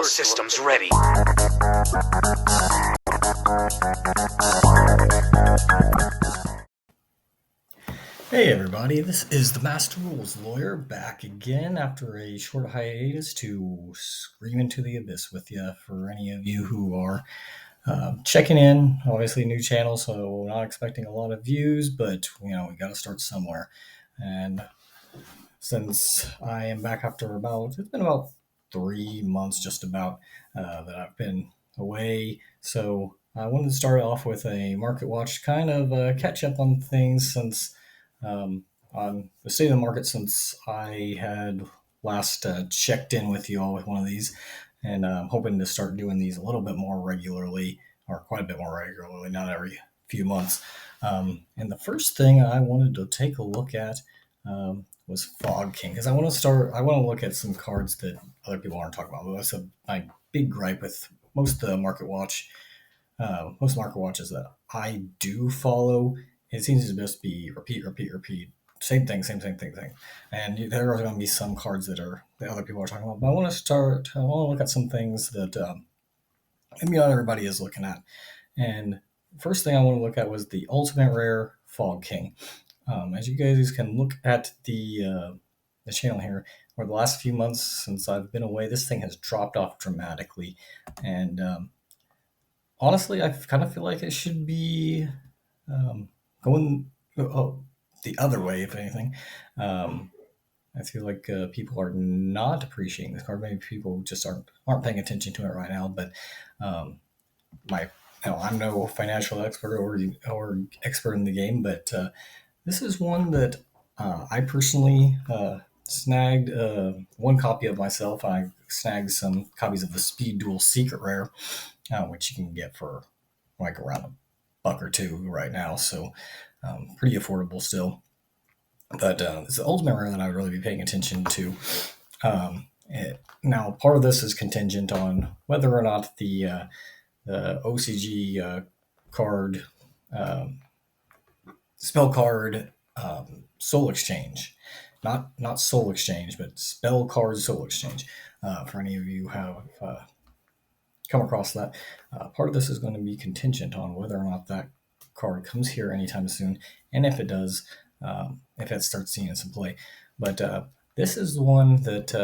All systems ready. Hey everybody, this is the Master Rules Lawyer back again after a short hiatus to scream into the abyss with you for any of you who are checking in. Obviously, new channel, so we're not expecting a lot of views, but we got to start somewhere. And since I am back after it's been about 3 months just about that I've been away, so I wanted to start off with a market watch, kind of catch up on things since on the state of the market since I had last checked in with you all with one of these, and I'm hoping to start doing these a little bit more regularly, or quite a bit more regularly, not every few months. And the first thing I wanted to take a look at was Fog King, because I want to look at some cards that other people aren't talking about. That's my big gripe with most of the market watch. Most market watches that I do follow, it seems to just be repeat, same thing. And there are going to be some cards that other people are talking about. But I want to look at some things that maybe not everybody is looking at. And first thing I want to look at was the Ultimate Rare Fog King. As you guys can look at the channel here, over the last few months since I've been away, this thing has dropped off dramatically. And honestly, I kind of feel like it should be going the other way, if anything. I feel like people are not appreciating this card. Maybe people just aren't paying attention to it right now. But I'm no financial expert or expert in the game, but this is one that I personally snagged one copy of myself. I snagged some copies of the Speed Duel Secret Rare, which you can get for like around $1 or $2 right now. So pretty affordable still. But it's the Ultimate Rare that I would really be paying attention to. Now, part of this is contingent on whether or not the OCG card, spell card, Soul Exchange, not Soul Exchange, but spell card Soul Exchange. For any of you who have come across that, part of this is going to be contingent on whether or not that card comes here anytime soon, and if it does, if it starts seeing some play. But this is the one that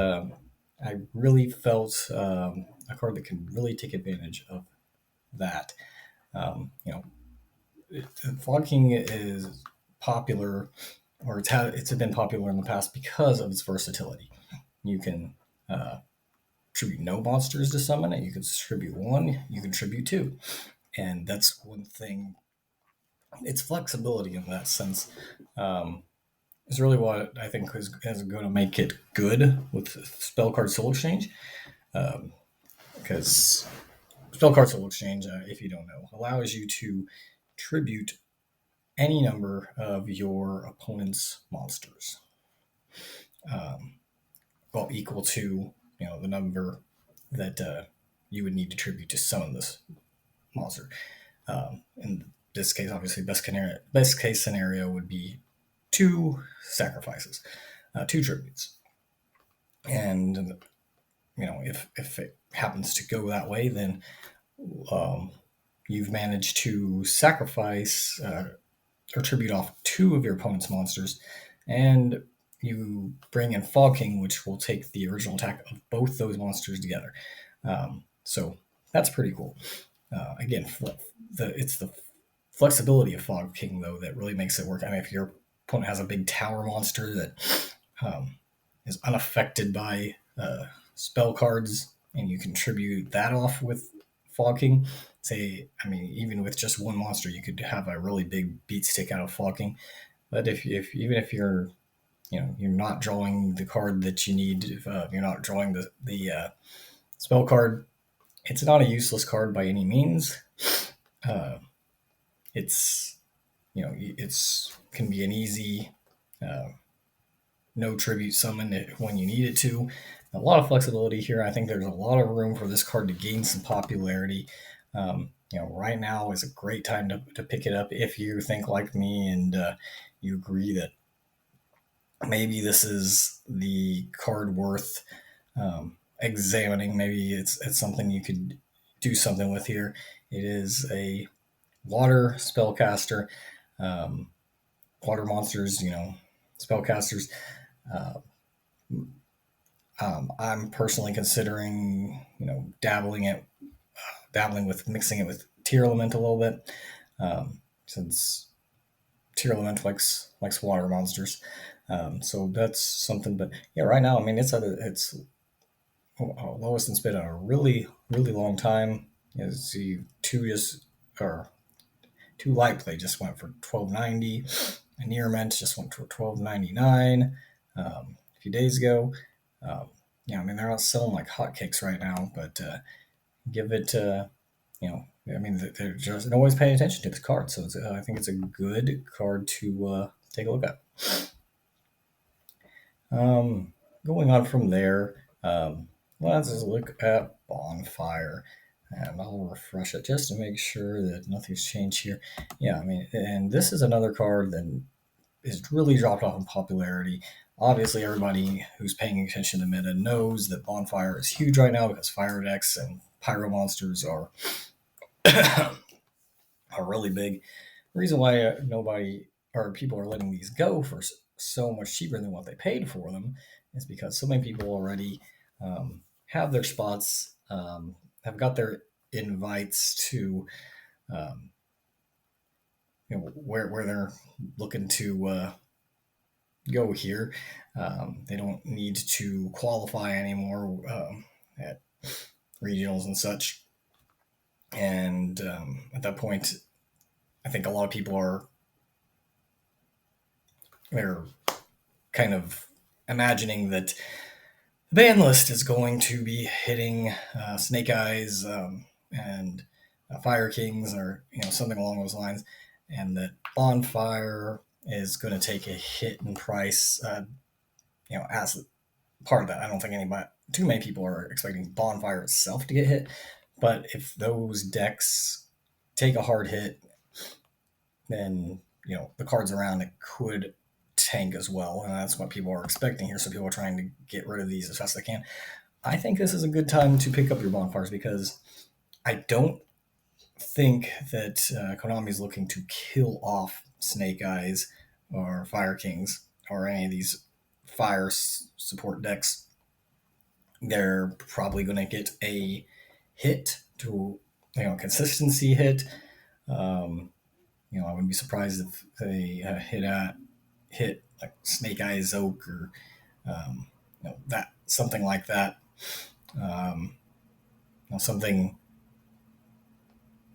I really felt a card that can really take advantage of that. Fog King is popular, or it's been popular in the past because of its versatility. You can tribute no monsters to summon it. You can tribute one. You can tribute two, and that's one thing. Its flexibility in that sense is really what I think is going to make it good with Spell Card Soul Exchange. Because Spell Card Soul Exchange, if you don't know, allows you to tribute any number of your opponent's monsters, equal to the number that you would need to tribute to summon this monster. In this case, obviously, best case scenario would be 2 sacrifices, 2 tributes, and if it happens to go that way, then you've managed to sacrifice or tribute off 2 of your opponent's monsters, and you bring in Fog King, which will take the original attack of both those monsters together. So that's pretty cool. Again, it's the flexibility of Fog King, though, that really makes it work. I mean, if your opponent has a big tower monster that is unaffected by spell cards, and you contribute that off with Fog King, even with just one monster, you could have a really big beat stick out of Fog King. But if you're you're not drawing the card that you need, you're not drawing the spell card, it's not a useless card by any means. It's can be an easy no tribute summon when you need it to. A lot of flexibility here. I think there's a lot of room for this card to gain some popularity. Right now is a great time to pick it up if you think like me and you agree that maybe this is the card worth examining. Maybe it's something you could do something with here. It is a water spellcaster. Um, Water monsters, spellcasters. Uh, I'm personally considering, dabbling with mixing it with Tear Element a little bit, since Tear Element likes water monsters. So that's something. But yeah, right now, I mean, it's lowest it's been in a really long time. See, two light play just went for 12.90. A near mint just went for 12.99 a few days ago. Um, yeah, I mean they're not selling like hotcakes right now, but give it, you know, I mean they're just always paying attention to this card, so I think it's a good card to take a look at. Um, Going on from there, let's just look at Bonfire. And I'll refresh it just to make sure that nothing's changed here. Yeah, I mean, and this is another card that is really dropped off in popularity. Obviously, everybody who's paying attention to meta knows that Bonfire is huge right now because fire decks and pyro monsters are are really big. The reason why nobody or people are letting these go for so much cheaper than what they paid for them is because so many people already have their spots, have got their invites to um, where they're looking to go here. They don't need to qualify anymore at regionals and such. And at that point, I think a lot of people they're kind of imagining that the ban list is going to be hitting Snake Eyes and Fire Kings or something along those lines, and that Bonfire is going to take a hit in price. As part of that, I don't think too many people are expecting Bonfire itself to get hit, but if those decks take a hard hit, then the cards around it could tank as well, and that's what people are expecting here. So people are trying to get rid of these as fast as they can. I think this is a good time to pick up your Bonfires because I don't think that Konami is looking to kill off Snake Eyes or Fire Kings or any of these support decks. They're probably going to get a hit to consistency hit. Um, I wouldn't be surprised if they hit like Snake Eyes Oak or that something like that. Um, Something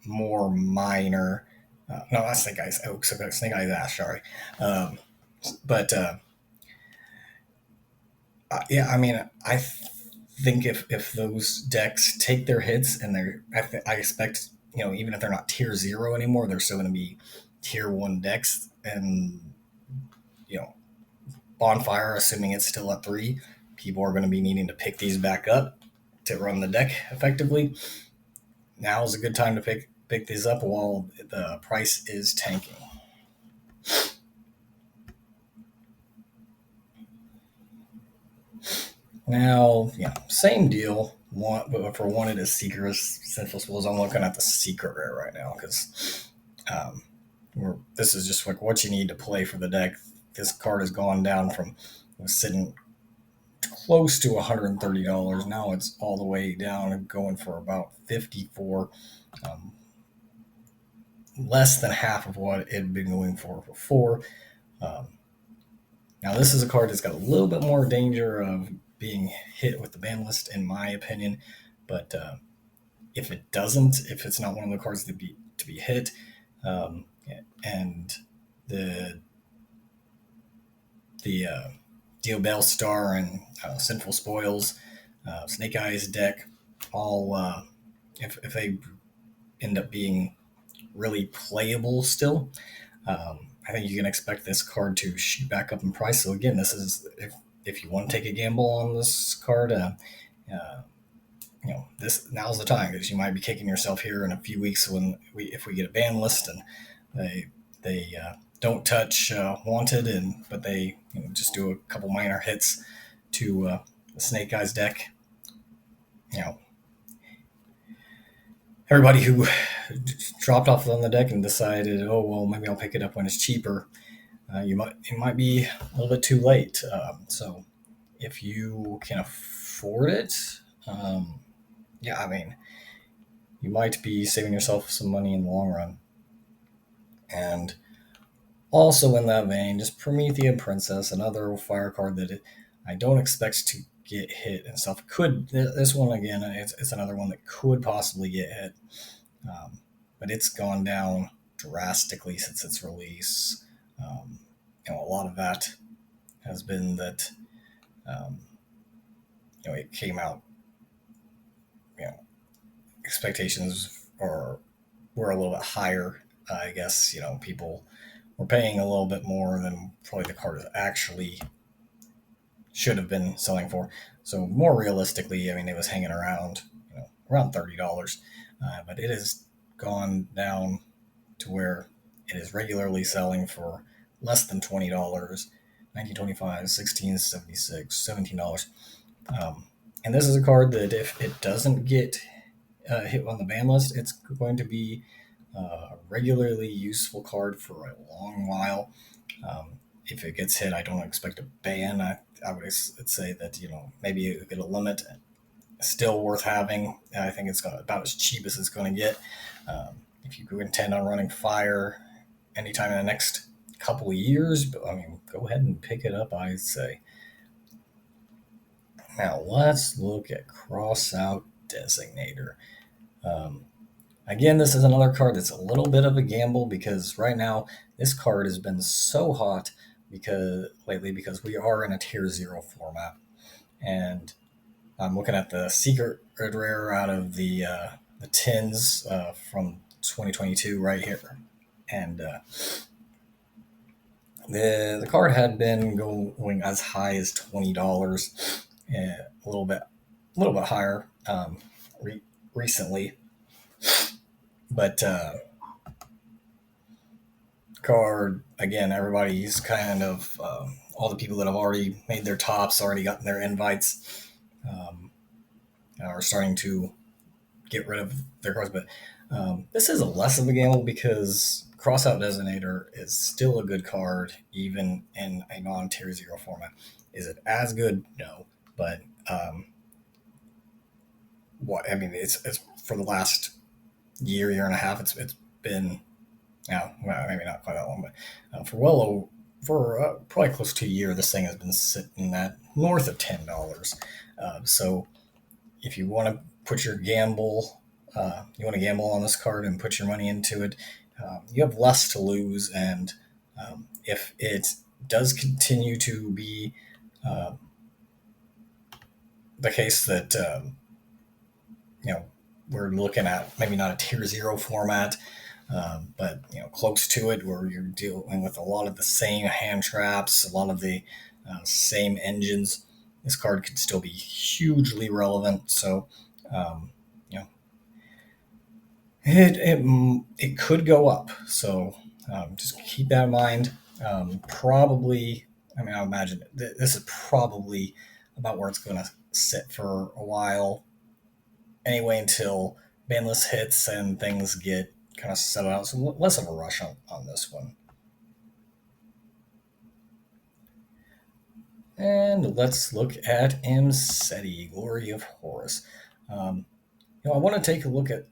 more minor. No, that's Snake Eyes Oak. So Snake Eyes Ash. Sorry, but yeah, I mean, think if those decks take their hits and I expect even if they're not tier 0 anymore, they're still going to be tier 1 decks, and you know Bonfire, assuming it's still at 3, people are going to be needing to pick these back up to run the deck effectively. Now is a good time to pick these up while the price is tanking. Now, same deal. But for one, it is Seeker's Senseless Wills. I'm looking at the Secret Rare right now because um, this is just like what you need to play for the deck. This card has gone down from sitting close to $130. Now it's all the way down and going for about 54, less than half of what it had been going for before. Um, Now this is a card that's got a little bit more danger of being hit with the ban list, in my opinion. But if it's not one of the cards to be hit, um, and the the Dio Bellstar and Sinful Spoils, Snake Eyes deck, all if they end up being really playable still, I think you can expect this card to shoot back up in price. So again, this is if you want to take a gamble on this card, uh, this now's the time because you might be kicking yourself here in a few weeks if we get a ban list and they don't touch Wanted, but they just do a couple minor hits to the Snake Eyes deck. you know, everybody who dropped off on the deck and decided, oh well, maybe I'll pick it up when it's cheaper. It might be a little bit too late. So if you can afford it, um, yeah, I mean, you might be saving yourself some money in the long run. And also in that vein, just Promethea Princess, another fire card I don't expect to get hit and stuff. Could this one again? It's another one that could possibly get hit, but it's gone down drastically since its release. Um, a lot of that has been that um, it came out. You know, expectations were a little bit higher. I guess people were paying a little bit more than probably the card actually should have been selling for. So more realistically, I mean, it was hanging around, around $30, but it has gone down to where it is regularly selling for less than $20, 1925, 1676, $17. And this is a card that if it doesn't get hit on the ban list, it's going to be a regularly useful card for a long while. If it gets hit, I don't expect a ban. I would say that maybe you get a limit. Still worth having. I think it's about as cheap as it's going to get. If you intend on running fire anytime in the next couple of years, I mean, go ahead and pick it up, I'd say. Now let's look at Crossout Designator. Um, Again, this is another card that's a little bit of a gamble because right now this card has been so hot because we are in a tier 0 format. And I'm looking at the secret rare out of the tins from 2022 right here. And the card had been going as high as $20, a little bit higher recently. But card again, everybody's kind of all the people that have already made their tops, already gotten their invites, are starting to get rid of their cards. But this is a less of a gamble because Crossout Designator is still a good card, even in a non-tier 0 format. Is it as good? No, but it's for the last year and a half. It's been well, maybe not quite that long, but for probably close to a year, this thing has been sitting at north of $10. So if you want to put your gamble, you want to gamble on this card and put your money into it, you have less to lose. And if it does continue to be the case that we're looking at maybe not a tier 0 format, but close to it, where you're dealing with a lot of the same hand traps, a lot of the same engines. This card could still be hugely relevant. So, it could go up. So just keep that in mind. Probably, I mean, I imagine this is probably about where it's going to sit for a while. Anyway, until ban list hits and things get kind of settled out. So less of a rush on this one. And let's look at Amseti, Glory of Horus. I want to take a look at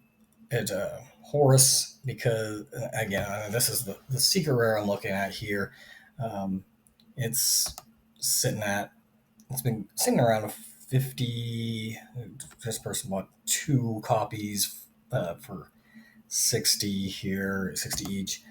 Horus because, again, this is the secret rare I'm looking at here. It's been sitting around 50. This person bought 2 copies for 60 here, 60 each.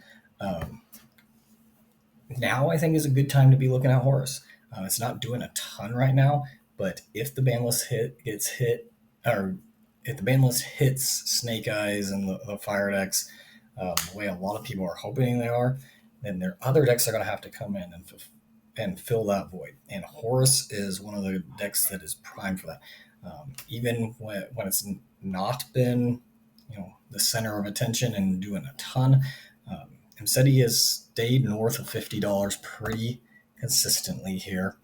Now I think is a good time to be looking at Horus. It's not doing a ton right now, but if the ban list gets hit, or if the ban list hits Snake Eyes and the Fire decks, the way a lot of people are hoping they are, then their other decks are going to have to come in and fill that void. And Horus is one of the decks that is primed for that. Even when it's not been, the center of attention and doing a ton, Amseti has stayed north of $50 pretty consistently here.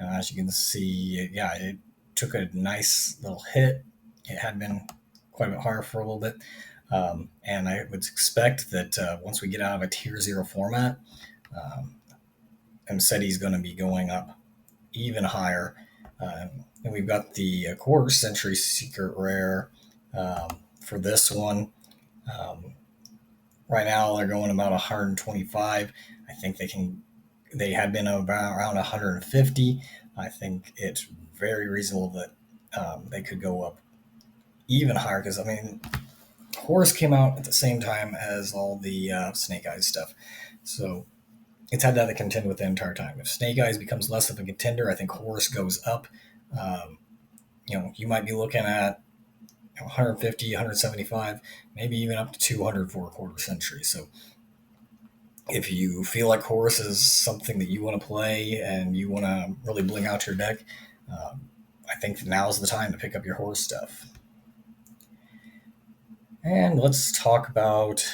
As you can see, it took a nice little hit it had been quite a bit higher for a little bit. And I would expect that once we get out of a tier zero format, um, he's going to be going up even higher. And we've got the quarter century secret rare for this one. Um, right now, they're going about 125. I think they had been around 150. I think it's very reasonable that they could go up even higher because, I mean, Horus came out at the same time as all the Snake Eyes stuff. So it's had that to contend with the entire time. If Snake Eyes becomes less of a contender, I think Horus goes up. Um, you might be looking at 150, 175, maybe even up to 200 for a quarter century. So if you feel like Horus is something that you want to play and you want to really bling out your deck, I think now's the time to pick up your Horus stuff. And let's talk about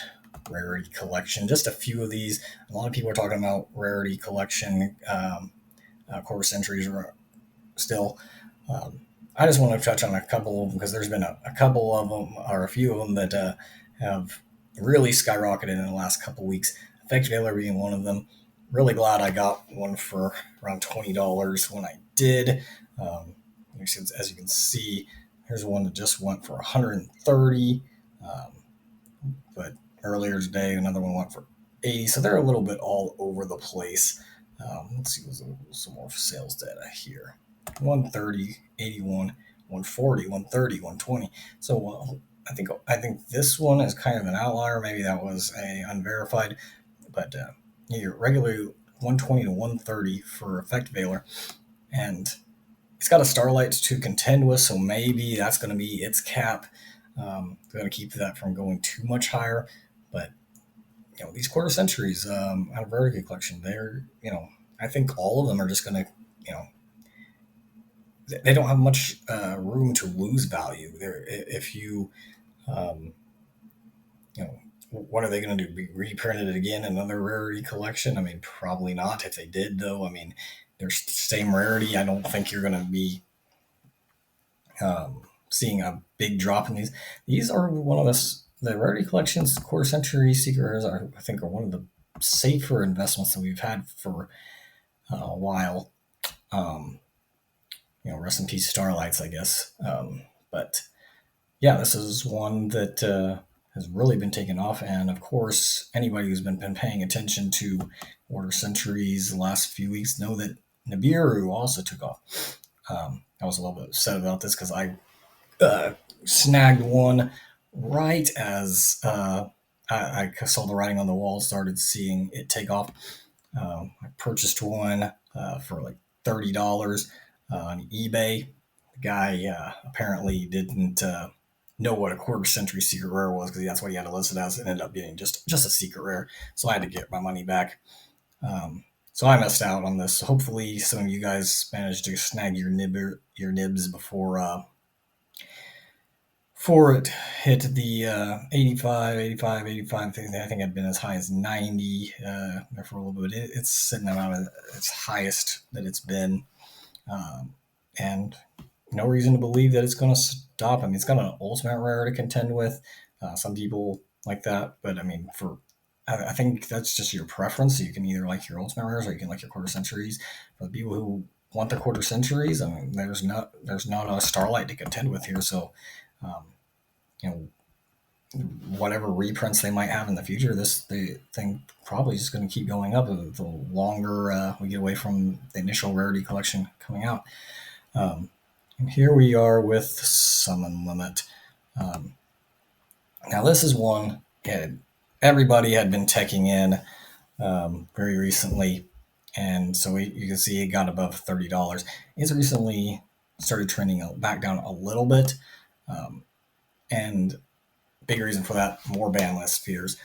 rarity collection. Just a few of these. A lot of people are talking about rarity collection quarter centuries still. Um, I just want to touch on a couple of them because there's been a couple of them or a few of them that have really skyrocketed in the last couple of weeks. Effect Veiler being one of them. Really glad I got one for around $20 when I did. As you can see, here's one that just went for 130. But earlier today, another one went for 80. So they're a little bit all over the place. Let's see, some more sales data here. 130, 81, 140, 130, 120. So I think this one is kind of an outlier. Maybe that was a unverified, but you're regularly 120 to 130 for Effect Veiler, and it's got a Starlight to contend with, so maybe that's going to be its cap. Going to keep that from going too much higher, but these quarter centuries out of Vertigo collection, they're I think all of them are just going to they don't have much room to lose value. There, if you um, what are they going to do? Be reprinted it again, another rarity collection? I mean, probably not. If they did, though, I mean, they're same rarity. I don't think you're going to be seeing a big drop in these. These are one of the rarity collections. Quarter century secret rares are, I think, are one of the safer investments that we've had for a while. Um, rest in peace, Starlights, I guess. But yeah, this is one that has really been taken off. And of course, anybody who's been paying attention to Order Centuries the last few weeks know that Nibiru also took off. I was a little bit upset about this because I snagged one right as I saw the writing on the wall, started seeing it take off. I purchased one for like $30 on eBay. The guy apparently didn't know what a quarter century secret rare was because that's what he had to list it as. It ended up being just a secret rare, so I had to get my money back. So I missed out on this. Hopefully, some of you guys managed to snag your nibs before it hit the 85, 85, 85. I think I'd been as high as 90 there for a little bit. It's sitting around its highest that it's been. And no reason to believe that it's going to stop. I mean, it's got an ultimate rare to contend with. Some people like that, but I mean, I think that's just your preference. So you can either like your ultimate rares or you can like your quarter centuries. For the people who want the quarter centuries, I mean, there's not a Starlight to contend with here. So, um, whatever reprints they might have in the future, the thing probably is just going to keep going up the longer we get away from the initial rarity collection coming out. And here we are with Summon Limit. Now this is one everybody had been teching in very recently, and so you can see it got above $30. It's recently started trending back down a little bit, and big reason for that, more ban list fears.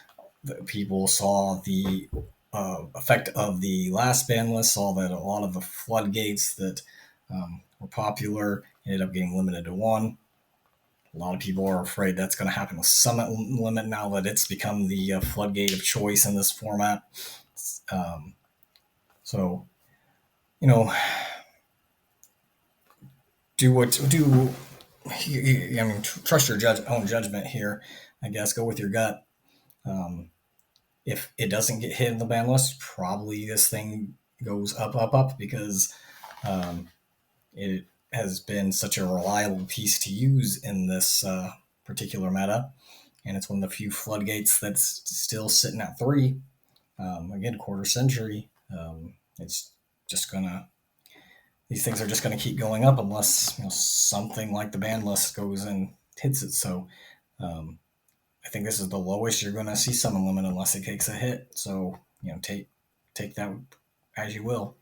People saw the effect of the last ban list, saw that a lot of the floodgates that were popular ended up getting limited to one. A lot of people are afraid that's going to happen with Summit Limit now that it's become the floodgate of choice in this format. So, do I mean, trust your own judgment here. I guess go with your gut. Um, if it doesn't get hit in the ban list, probably this thing goes up, up, up because um, it has been such a reliable piece to use in this particular meta, and it's one of the few floodgates that's still sitting at 3. Again, quarter century. It's just gonna these things are just gonna keep going up unless something like the ban list goes and hits it. So um, I think this is the lowest you're gonna see summon limit unless it takes a hit. So take that as you will.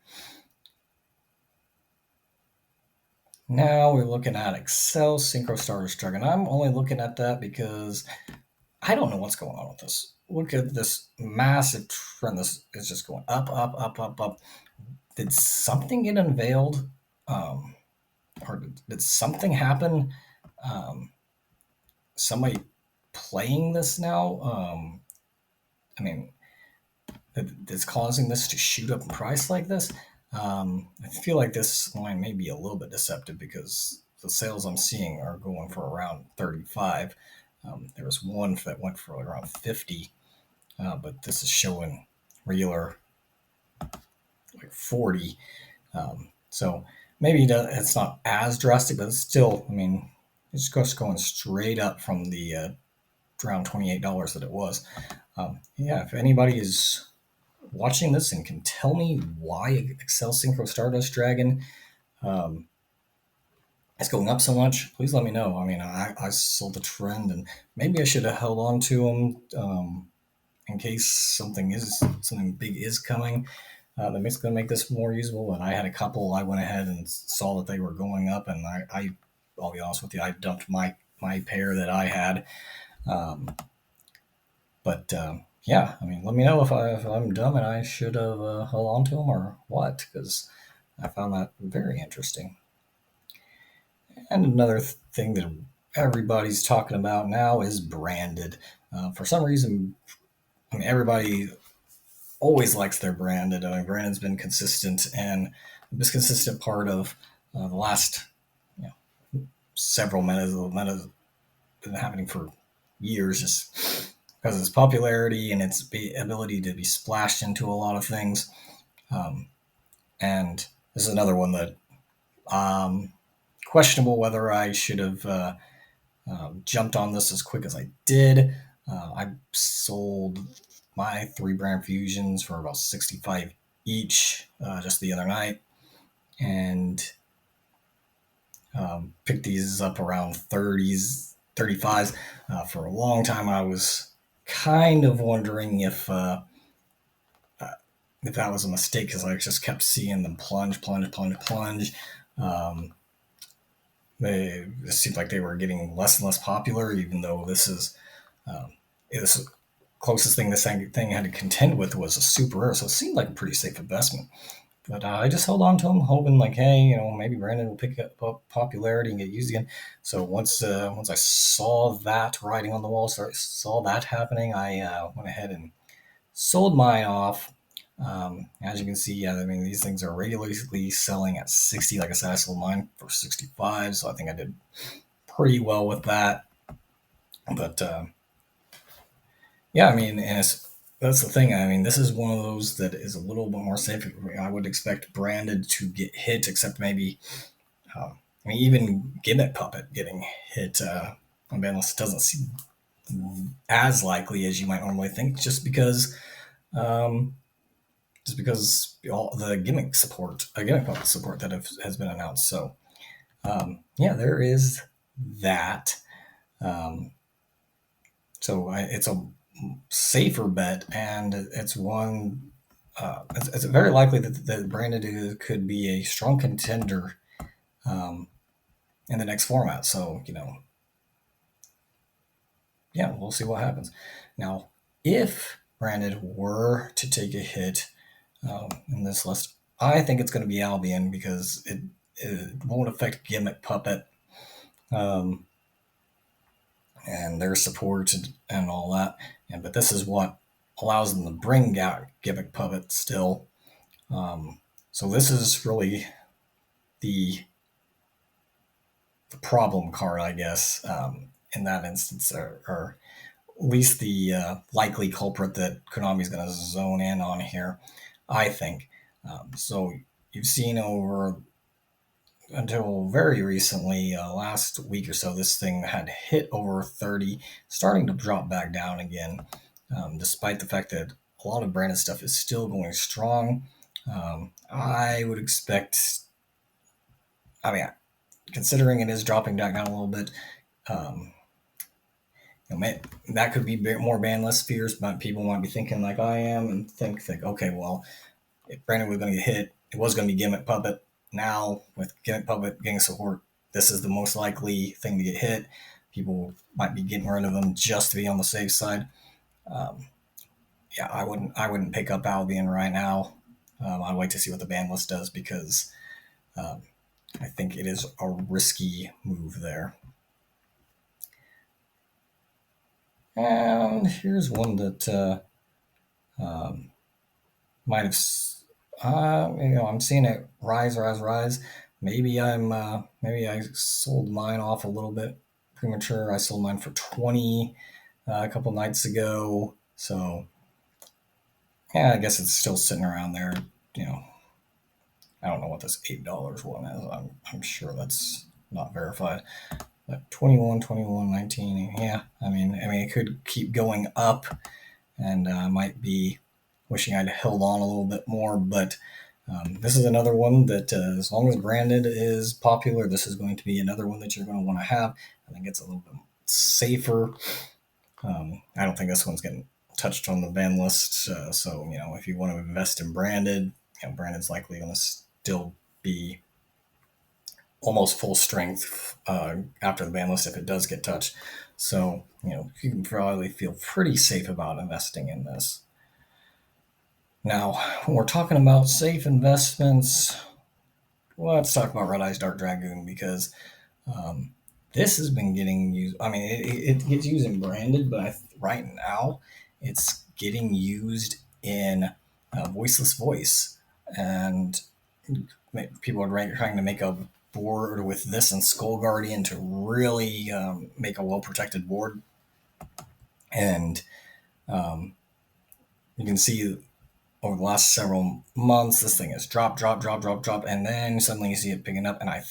Now we're looking at Accel Synchro Stardust Dragon. I'm only looking at that because I don't know what's going on with this. Look at this massive trend. This is just going up, up, up, up, up. Did something get unveiled? Or did something happen? Um, somebody playing this now? I mean, that's causing this to shoot up in price like this? I feel like this line may be a little bit deceptive because the sales I'm seeing are going for around 35. There was one that went for around 50, but this is showing regular like 40. So maybe it's not as drastic, but it's still, I mean, it's just going straight up from the around $28 that it was. Yeah, if anybody is watching this and can tell me why Accel Synchro Stardust Dragon is going up so much, please let me know. I mean, I sold the trend, and maybe I should have held on to them in case something big is coming. That's going to make this more usable. And I had a couple. I went ahead and saw that they were going up, and I'll be honest with you, I dumped my pair that I had. But yeah, I mean, let me know if I'm dumb and I should have held on to them or what, because I found that very interesting. And another thing that everybody's talking about now is branded. For some reason, I mean, everybody always likes their branded. I mean, branded's been consistent and this consistent part of the last several metas. The metas been happening for years, just because of its popularity and its ability to be splashed into a lot of things. And this is another one that questionable whether I should have jumped on this as quick as I did. I sold my 3 brand fusions for about 65 each just the other night, and picked these up around 30s, 35s. For a long time, I was kind of wondering if that was a mistake because I just kept seeing them plunge. It seemed like they were getting less and less popular, even though this closest thing this thing had to contend with was a super rare, so it seemed like a pretty safe investment. But I just held on to them, hoping like, hey, maybe Brandon will pick up popularity and get used again. So once I saw that writing on the wall, saw that happening, I went ahead and sold mine off. As you can see, I mean, these things are regularly selling at 60. Like I said, I sold mine for 65, so I think I did pretty well with that. But yeah, I mean, that's the thing. I mean, this is one of those that is a little bit more safe. I would expect branded to get hit, except maybe, I mean, even Gimmick Puppet getting hit on Banlist doesn't seem as likely as you might normally think, just because all the gimmick puppet support that has been announced. So yeah, there is that. So it's a safer bet, and it's one. It's very likely that Branded could be a strong contender in the next format. So yeah, we'll see what happens. Now, if Branded were to take a hit in this list, I think it's going to be Albion because it won't affect Gimmick Puppet and their support and all that. But this is what allows them to bring out Gimmick Puppet still. So this is really the problem card, I guess, in that instance, or at least the likely culprit that Konami is going to zone in on here, I think. So you've seen over until very recently, last week or so, this thing had hit over 30, starting to drop back down again, despite the fact that a lot of branded stuff is still going strong. I would expect, I mean, considering it is dropping back down a little bit, um, that could be more bandless fears, but people might be thinking like I am and think, okay, well, if Brandon was going to get hit, it was going to be Gimmick Puppet. Now, with Gimmick Puppet getting support, this is the most likely thing to get hit. People might be getting rid of them just to be on the safe side. Um, yeah, I wouldn't pick up Albion right now. I'd wait to see what the ban list does because um, I think it is a risky move there. And here's one that might have, I'm seeing it rise. Maybe I sold mine off a little bit premature. I sold mine for 20 a couple nights ago. So yeah, I guess it's still sitting around there. You know, I don't know what this $8 one is. I'm sure that's not verified. But 21, 21, 19. Yeah, I mean, it could keep going up, and might be wishing I'd held on a little bit more. But this is another one that, as long as branded is popular, this is going to be another one that you're going to want to have. I think it's a little bit safer. I don't think this one's getting touched on the ban list. So, if you want to invest in branded, branded's likely going to still be almost full strength after the ban list if it does get touched. So, you can probably feel pretty safe about investing in this. Now, when we're talking about safe investments, let's talk about Red Eyes Dark Dragoon because um, this has been getting used. I mean, it gets used in branded, but right now it's getting used in Voiceless Voice. And people are trying to make a board with this and Skull Guardian to really make a well protected board. And um, you can see over the last several months, this thing has dropped, and then suddenly you see it picking up. And I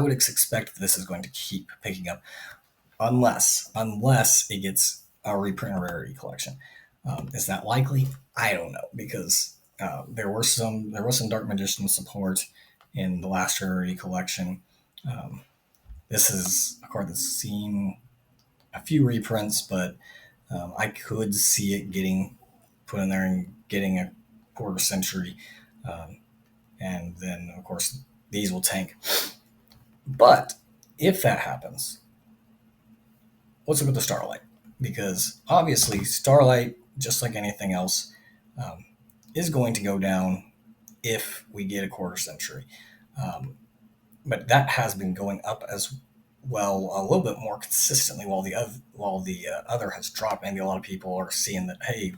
would expect this is going to keep picking up, unless it gets a reprint rarity collection. Is that likely? I don't know because there was some Dark Magician support in the last rarity collection. Um, this is a card that's seen a few reprints, but I could see it getting put in there and getting a quarter century. Um, and then, of course, these will tank. But if that happens, let's look at the Starlight. Because obviously, Starlight, just like anything else, um, is going to go down if we get a quarter century. But that has been going up as well a little bit more consistently while the other has dropped. Maybe a lot of people are seeing that, hey,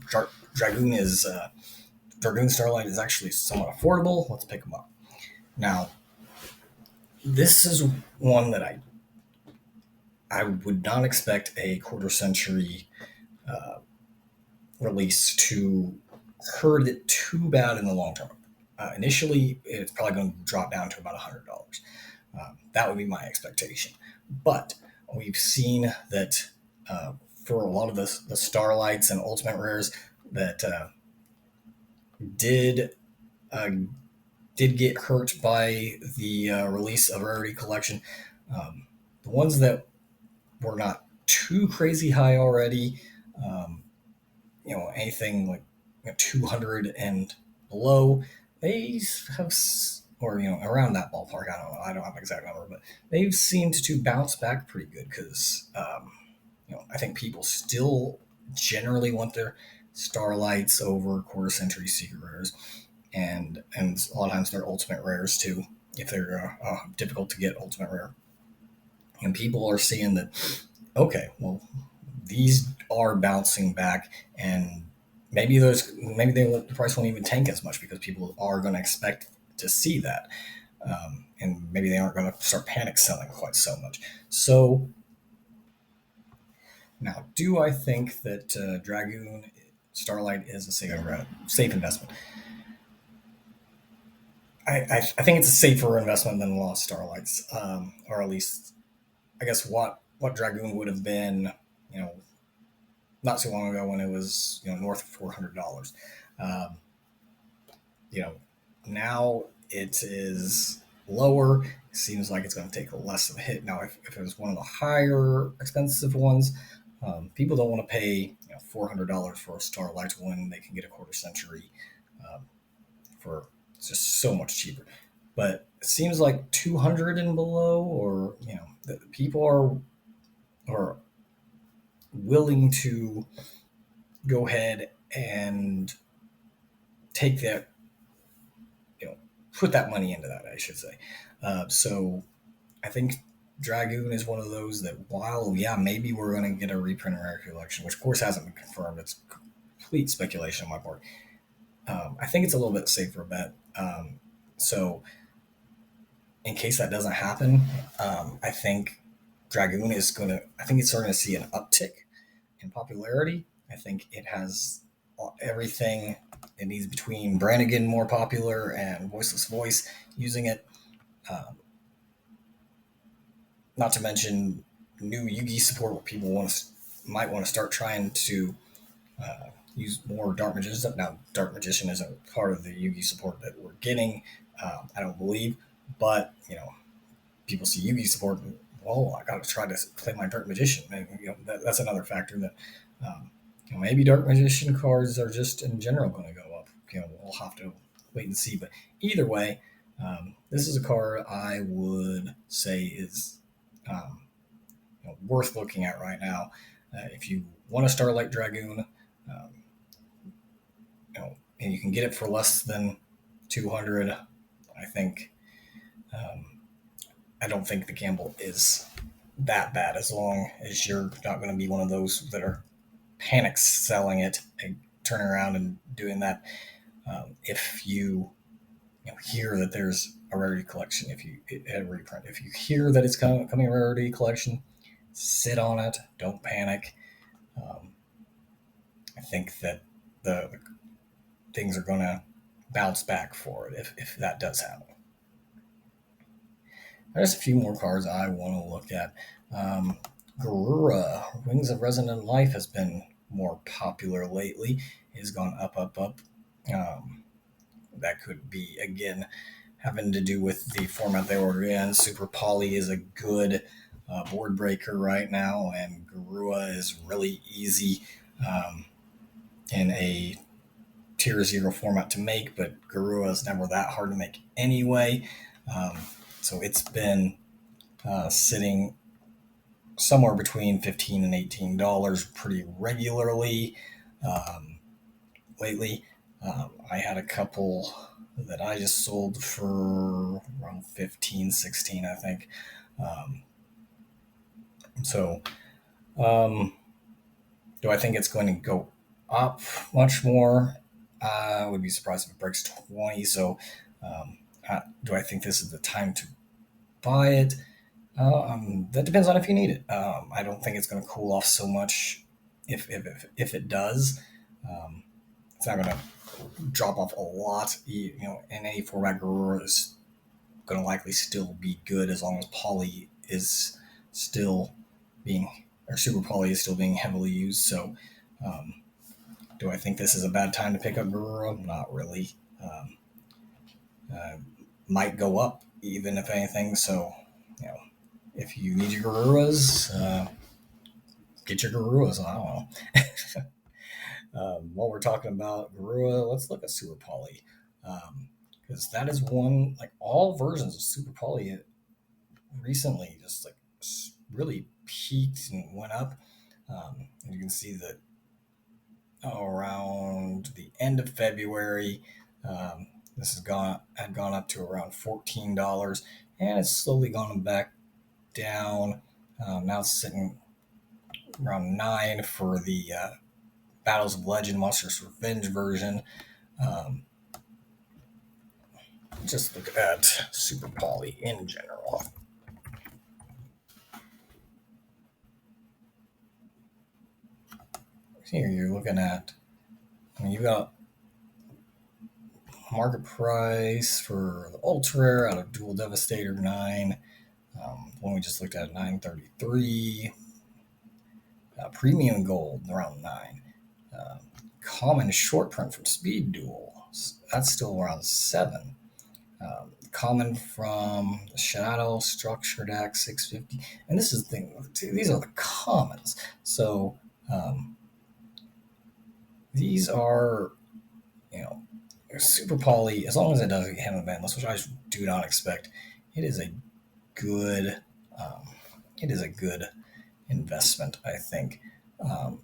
Dragoon Starlight is actually somewhat affordable. Let's pick them up. Now, this is one that I would not expect a quarter century release to hurt it too bad in the long term. Initially, it's probably going to drop down to about $100. That would be my expectation. But we've seen that for a lot of the Starlights and Ultimate Rares that did get hurt by the release of Rarity Collection, the ones that were not too crazy high already, anything like 200 and below, they have, or around that ballpark. I don't have an exact number, but they've seemed to bounce back pretty good because I think people still generally want their Starlights over quarter century secret rares, and a lot of times they're ultimate rares too if they're difficult to get ultimate rare. And people are seeing that, okay, well, these are bouncing back, and the price won't even tank as much because people are going to expect to see that. And maybe they aren't going to start panic selling quite so much. So now, do I think that Dragoon Starlight is a safe investment? I think it's a safer investment than Lost Starlights, or at least I guess what Dragoon would have been, you know, not too long ago when it was north of $400. Um, you know, now it is lower. It seems like it's going to take less of a hit. Now, if it was one of the higher expensive ones, people don't want to pay $400 for a Starlight when they can get a quarter century um, for just so much cheaper. But it seems like 200 and below, or the people are willing to go ahead and take that, you know, put that money into that, I should say. So I think Dragoon is one of those that, while yeah, maybe we're going to get a reprint rare collection, which of course hasn't been confirmed. It's complete speculation on my part. I think it's a little bit safer bet. So in case that doesn't happen, I think Dragoon is going to. I think it's starting to see an uptick in popularity. I think it has everything it needs between Brannigan more popular and Voiceless Voice using it. Um, Not to mention new Yugi support where people might want to start trying to use more Dark Magician stuff. Now, Dark Magician isn't part of the Yugi support that we're getting, I don't believe, but people see Yugi support and, well, I got to try to play my Dark Magician, and that's another factor that maybe Dark Magician cards are just in general going to go up. We'll have to wait and see, but either way, this is a card I would say is um, worth looking at right now. If you want a Starlight Dragoon, um, and you can get it for less than 200, I think. Um, I don't think the gamble is that bad, as long as you're not going to be one of those that are panic selling it and turning around and doing that. If you hear that there's a rarity collection, if you a reprint, if you hear that it's coming a rarity collection, sit on it. Don't panic. Um, I think that the things are going to bounce back for it if that does happen. There's a few more cards I want to look at. Garura, Wings of Resonant Life, has been more popular lately. It has gone up, up, up. Um, that could be, again, having to do with the format they were in. Super Poly is a good board breaker right now, and Garura is really easy in a tier 0 format to make, but Garura is never that hard to make anyway. Um, so it's been sitting somewhere between $15 and $18 pretty regularly lately. I had a couple that I just sold for around 15, 16, I think. Um, so, um, do I think it's going to go up much more? I would be surprised if it breaks 20. So, um, do I think this is the time to buy it? That depends on if you need it. I don't think it's going to cool off so much. If it does, um, it's not going to drop off a lot. In any format, Garura is going to likely still be good as long as Poly is still being, or Super Poly is still being heavily used. So, um, do I think this is a bad time to pick up Garura? Not really. Um, uh, might go up even if anything. So, you know, if you need your Garuras, get your Garuras. I don't know. While we're talking about Garura, let's look at Super Poly. Because that is one, like all versions of Super Poly recently just like really peaked and went up. And you can see that around the end of February, this had gone up to around $14, and it's slowly gone back down. Now it's sitting around 9 for the Battles of Legend Monsters Revenge version. Um, just look at Super Poly in general. Here you're looking at, I mean, you got market price for the Ultra Rare out of Dual Devastator 9. One we just looked at 933. Premium Gold around 9. Uh, Common Short Print from Speed Duel, that's still around 7. Common from the Shadow Structure Deck 650. And this is the thing, these are the commons. So these are, you know, Super Poly, as long as it doesn't get hit on the ban list, which I do not expect, it is a good um, it is a good investment, I think. Um,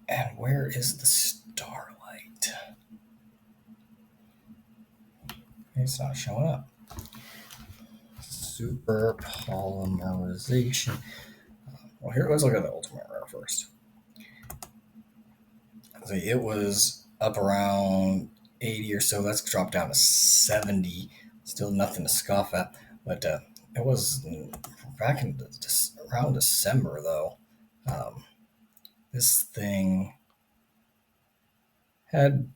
and where is the Starlight? It's not showing up. Super polymerization. Well, here, let's look at the Ultimate Rare first. See, it was up around 80 or so. That's dropped down to 70. Still nothing to scoff at. But it was back in around December, though. Um, this thing had,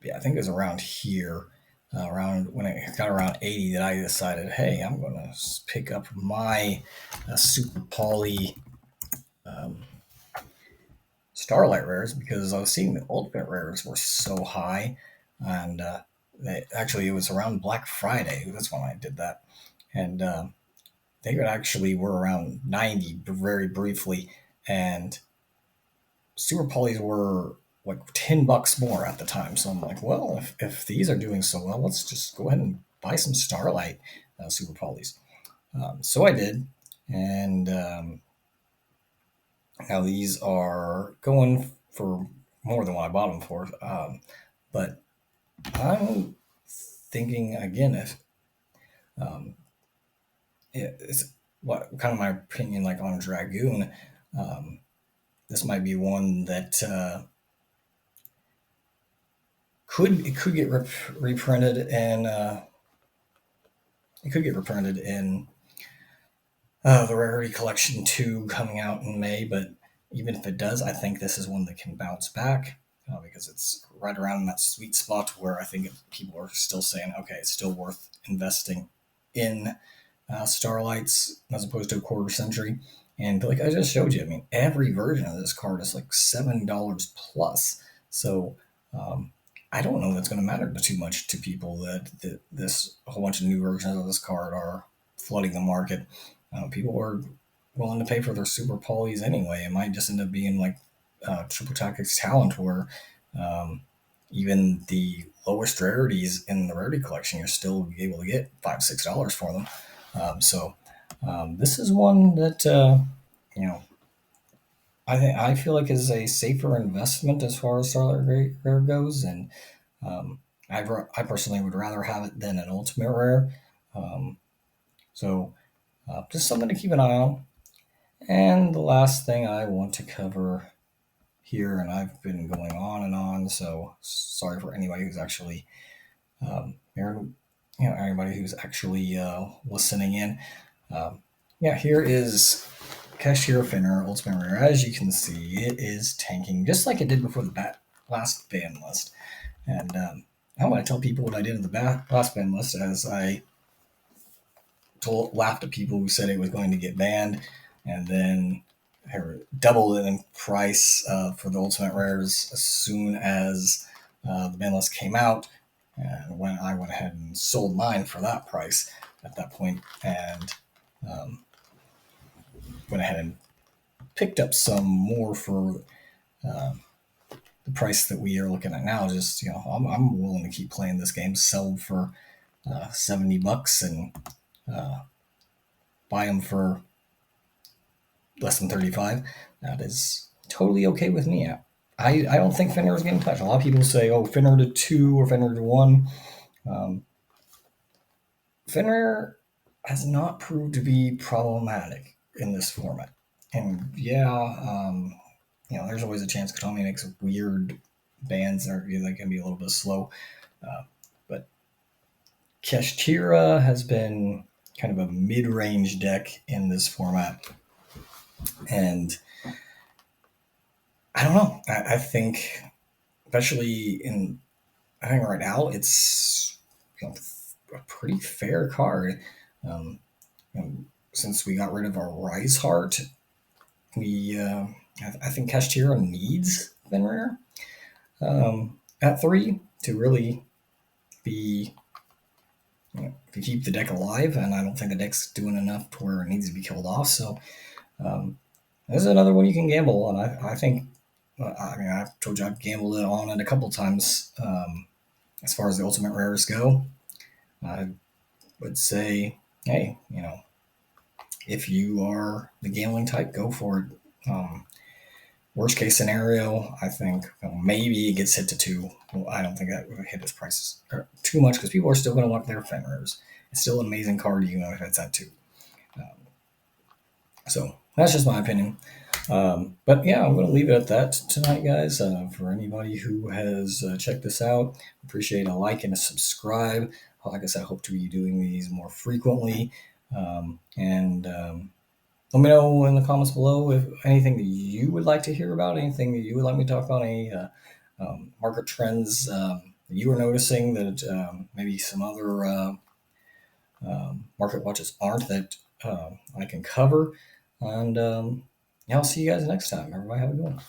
yeah, I think it was around here, around when it got around 80, that I decided, hey, I'm going to pick up my Super Poly um, Starlight rares, because I was seeing the Ultimate rares were so high. And actually, it was around Black Friday. That's when I did that. And they actually were around 90 very briefly. And Super Polys were like $10 more at the time. So I'm like, well, if these are doing so well, let's just go ahead and buy some Starlight Super Polys. So I did. And now these are going for more than what I bought them for. But I'm thinking again, if um, it's what kind of my opinion, like on Dragoon, um, this might be one that could get reprinted, and it could get reprinted in the Rarity Collection 2 coming out in May. But even if it does, I think this is one that can bounce back because it's right around that sweet spot where I think people are still saying, okay, it's still worth investing in Starlights as opposed to a quarter century. And like I just showed you, I mean, every version of this card is like $7 plus. So I don't know that's going to matter too much to people that this a whole bunch of new versions of this card are flooding the market. People are willing to pay for their super polys anyway. It might just end up being like Triple Tactics Talent, where um, even the lowest rarities in the rarity collection, you're still able to get $5-6 for them. This is one that you know I feel like is a safer investment as far as Starlight Rare goes, and um, I personally would rather have it than an Ultimate Rare. Um, so just something to keep an eye on. And the last thing I want to cover here, and I've been going on and on, so sorry for anybody who's actually anybody who's actually listening in. Um, yeah, here is Cashier Finner Ultimate Rare. As you can see, it is tanking just like it did before the last ban list. And I want to tell people what I did in the last ban list, as I laughed at people who said it was going to get banned, and then doubled it in price for the Ultimate Rares as soon as the ban list came out. And when I went ahead and sold mine for that price at that point, and um, went ahead and picked up some more for the price that we are looking at now. Just I'm willing to keep playing this game. Sell for $70 and buy them for less than 35. That is totally okay with me. I don't think Fenrir is getting touched. A lot of people say, oh, Fenrir to 2 or Fenrir to 1. Fenrir has not proved to be problematic in this format. And there's always a chance Konami makes weird bans that can be a little bit slow. But Kashtira has been kind of a mid-range deck in this format, and I don't know. I think, especially in, I think right now it's, a pretty fair card. Um, you know, since we got rid of our Rise Heart, we I think Kashtira needs Fenrir at 3 to really be, to keep the deck alive, and I don't think the deck's doing enough to where it needs to be killed off. So this is another one you can gamble on. I think. I mean, I've told you I've gambled it on it a couple times. As far as the ultimate rares go, I would say, hey, if you are the gambling type, go for it. Worst case scenario, I think maybe it gets hit to 2. Well, I don't think that would hit its prices too much because people are still going to want their Fenrirs. It's still an amazing card, even if it's at 2. Um, so that's just my opinion. But yeah, I'm going to leave it at that tonight, guys. For anybody who has checked this out, appreciate a like and a subscribe. Like I said, I hope to be doing these more frequently. And let me know in the comments below if anything that you would like to hear about, anything that you would like me to talk about, any market trends that you are noticing that maybe some other market watches aren't, that I can cover. And yeah, I'll see you guys next time. Everybody have a good one.